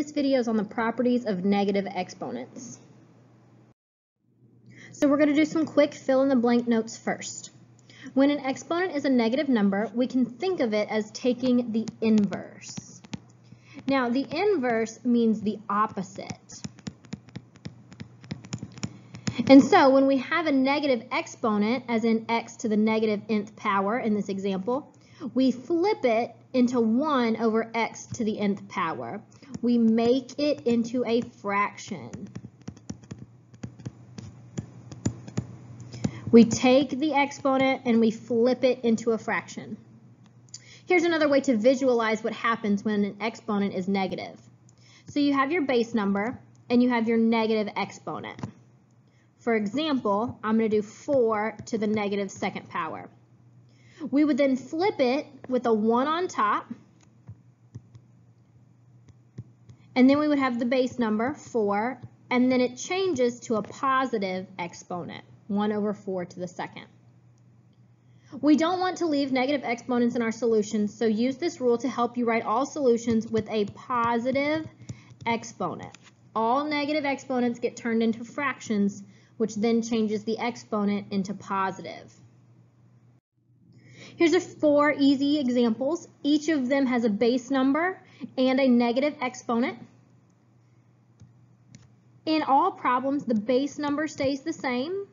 This video is on the properties of negative exponents. So we're going to do some quick fill-in-the-blank notes first. When an exponent is a negative number, we can think of it as taking the inverse. Now, the inverse means the opposite. And so when we have a negative exponent, as in x to the negative nth power in this example, we flip it into 1 over x to the nth power. We make it into a fraction. We take the exponent and we flip it into a fraction. Here's another way to visualize what happens when an exponent is negative. So you have your base number and you have your negative exponent. For example, I'm going to do 4 to the negative second power. We would then flip it with a 1 on top, and then we would have the base number, 4, and then it changes to a positive exponent, 1 over 4 to the second. We don't want to leave negative exponents in our solutions, so use this rule to help you write all solutions with a positive exponent. All negative exponents get turned into fractions, which then changes the exponent into positive. Here's 4 easy examples. Each of them has a base number and a negative exponent. In all problems, the base number stays the same,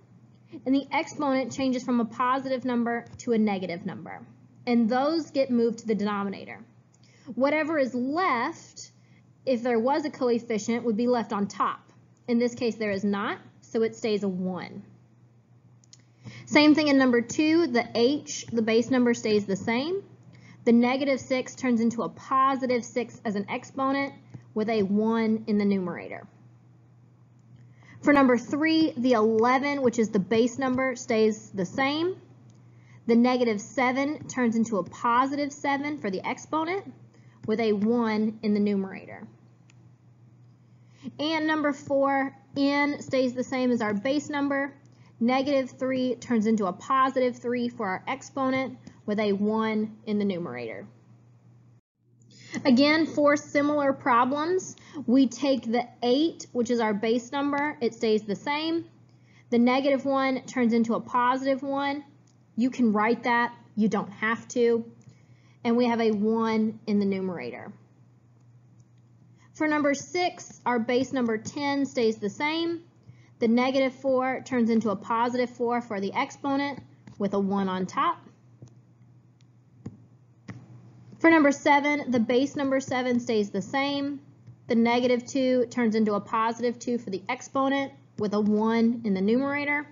and the exponent changes from a positive number to a negative number, and those get moved to the denominator. Whatever is left, if there was a coefficient, would be left on top. In this case, there is not, so it stays a 1. Same thing in number 2, the h, the base number stays the same. The negative 6 turns into a positive 6 as an exponent with a 1 in the numerator. For number 3, the 11, which is the base number, stays the same. The negative 7 turns into a positive 7 for the exponent with a 1 in the numerator. And number 4, n stays the same as our base number. Negative 3 turns into a positive 3 for our exponent with a 1 in the numerator. Again, for similar problems, we take the 8, which is our base number. It stays the same. The negative 1 turns into a positive 1. You can write that. You don't have to. And we have a 1 in the numerator. For number 6, our base number 10 stays the same. The negative 4 turns into a positive 4 for the exponent with a 1 on top. For number 7, the base number 7 stays the same. The negative 2 turns into a positive 2 for the exponent with a 1 in the numerator.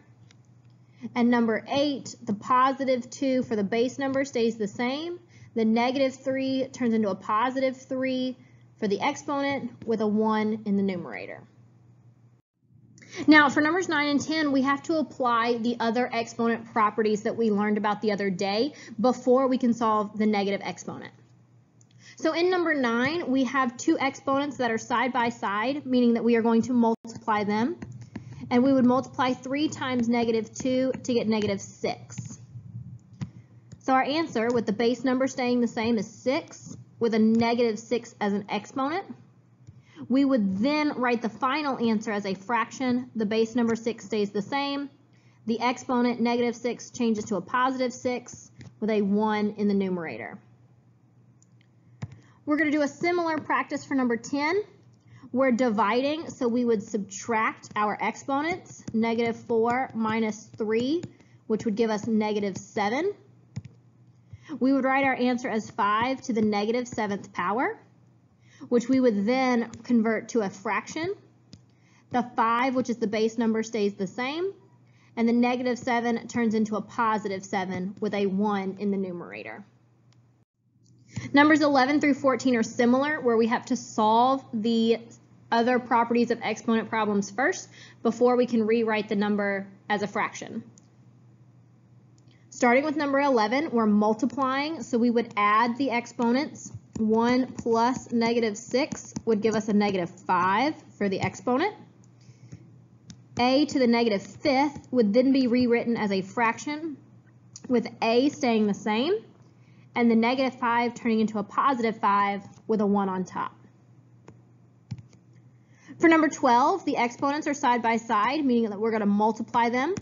And number 8, the positive 2 for the base number stays the same. The negative 3 turns into a positive 3 for the exponent with a 1 in the numerator. Now, for numbers 9 and 10, we have to apply the other exponent properties that we learned about the other day before we can solve the negative exponent. So in number 9, we have 2 exponents that are side by side, meaning that we are going to multiply them. And we would multiply 3 times negative 2 to get negative 6. So our answer, with the base number staying the same, is 6, with a negative 6 as an exponent. We would then write the final answer as a fraction. The base number 6 stays the same. The exponent, negative 6, changes to a positive 6 with a 1 in the numerator. We're going to do a similar practice for number 10. We're dividing, so we would subtract our exponents, negative 4 minus 3, which would give us negative 7. We would write our answer as 5 to the negative 7th power, which we would then convert to a fraction. The 5, which is the base number, stays the same, and the negative 7 turns into a positive 7 with a 1 in the numerator. Numbers 11 through 14 are similar, where we have to solve the other properties of exponent problems first before we can rewrite the number as a fraction. Starting with number 11, we're multiplying, so we would add the exponents. 1 plus negative 6 would give us a negative 5 for the exponent. A to the negative 5th would then be rewritten as a fraction, with a staying the same, and the negative 5 turning into a positive 5 with a 1 on top. For number 12, the exponents are side by side, meaning that we're going to multiply them.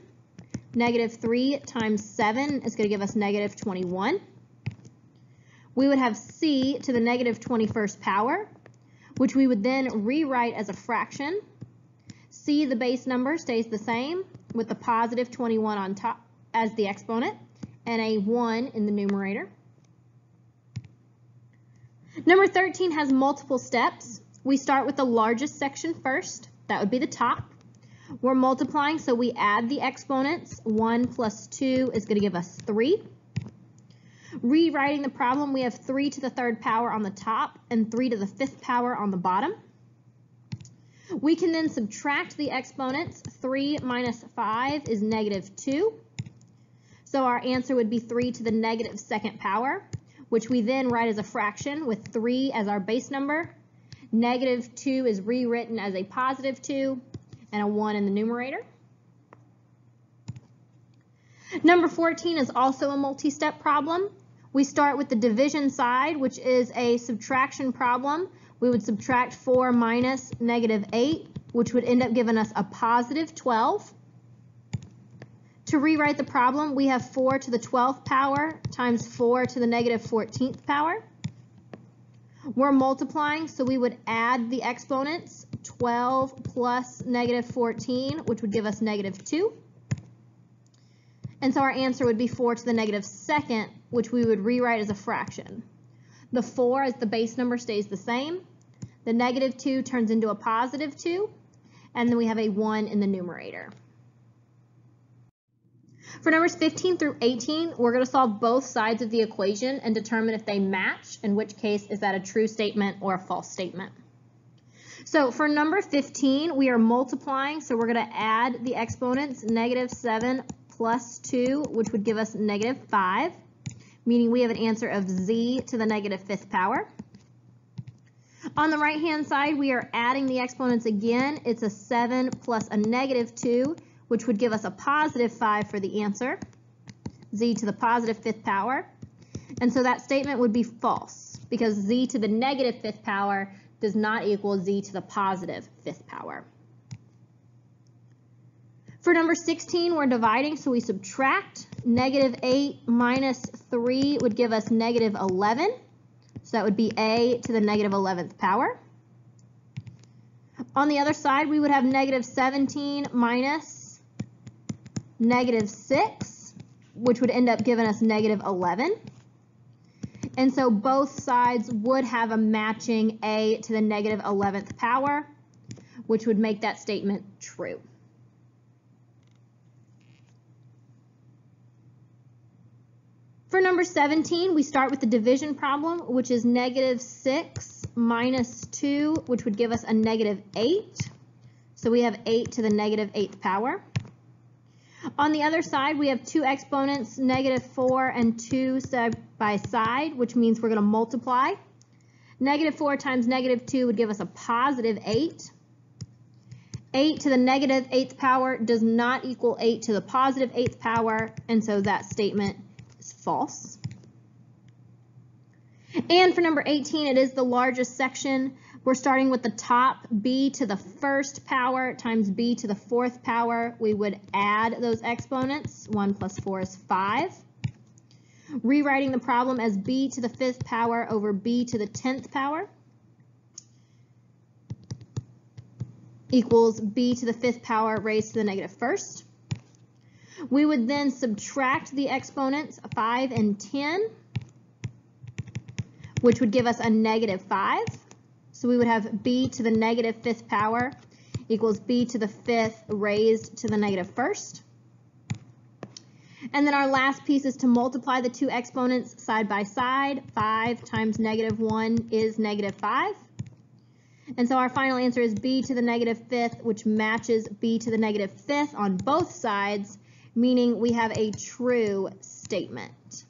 Negative 3 times 7 is going to give us negative 21. We would have c to the negative 21st power, which we would then rewrite as a fraction. C, the base number, stays the same with the positive 21 on top as the exponent and a 1 in the numerator. Number 13 has multiple steps. We start with the largest section first. That would be the top. We're multiplying, so we add the exponents. 1 plus 2 is going to give us 3. Rewriting the problem, we have 3 to the 3rd power on the top and 3 to the 5th power on the bottom. We can then subtract the exponents. 3 minus 5 is negative 2. So our answer would be 3 to the negative 2nd power, which we then write as a fraction with 3 as our base number. Negative 2 is rewritten as a positive 2 and a 1 in the numerator. Number 14 is also a multi-step problem. We start with the division side, which is a subtraction problem. We would subtract 4 minus negative 8, which would end up giving us a positive 12. To rewrite the problem, we have 4 to the 12th power times 4 to the negative 14th power. We're multiplying, so we would add the exponents, 12 plus negative 14, which would give us negative 2. And so our answer would be 4 to the negative 2nd, which we would rewrite as a fraction. The 4 as the base number stays the same. The negative 2 turns into a positive 2, and then we have a 1 in the numerator. For numbers 15 through 18, we're going to solve both sides of the equation and determine if they match, in which case is that a true statement or a false statement. So for number 15, we are multiplying, so we're going to add the exponents, negative 7 plus 2, which would give us negative 5, meaning we have an answer of z to the negative 5th power. On the right-hand side, we are adding the exponents again. It's a 7 plus a negative 2, which would give us a positive 5 for the answer, z to the positive 5th power. And so that statement would be false, because z to the negative 5th power does not equal z to the positive 5th power. For number 16, we're dividing, so we subtract. Negative 8 minus 3 would give us negative 11. So that would be a to the negative 11th power. On the other side, we would have negative 17 minus negative 6, which would end up giving us negative 11. And so both sides would have a matching a to the negative 11th power, which would make that statement true. For number 17, we start with the division problem, which is negative 6 minus 2, which would give us a negative 8. So we have 8 to the negative 8th power. On the other side, we have two exponents, negative 4 and 2 side by side, which means we're going to multiply. Negative 4 times negative 2 would give us a positive 8. 8 to the negative 8th power does not equal 8 to the positive 8th power, and so that statement is false. And for number 18, it is the largest section. We're starting with the top, b to the 1st power times b to the 4th power. We would add those exponents. 1 plus 4 is 5. Rewriting the problem as b to the 5th power over b to the 10th power equals b to the 5th power raised to the negative 1st. We would then subtract the exponents 5 and 10, which would give us a negative 5. So we would have b to the negative 5th power equals b to the 5th raised to the negative 1st. And then our last piece is to multiply the two exponents side by side. 5 times negative 1 is negative 5. And so our final answer is b to the negative 5th, which matches b to the negative 5th on both sides, meaning we have a true statement.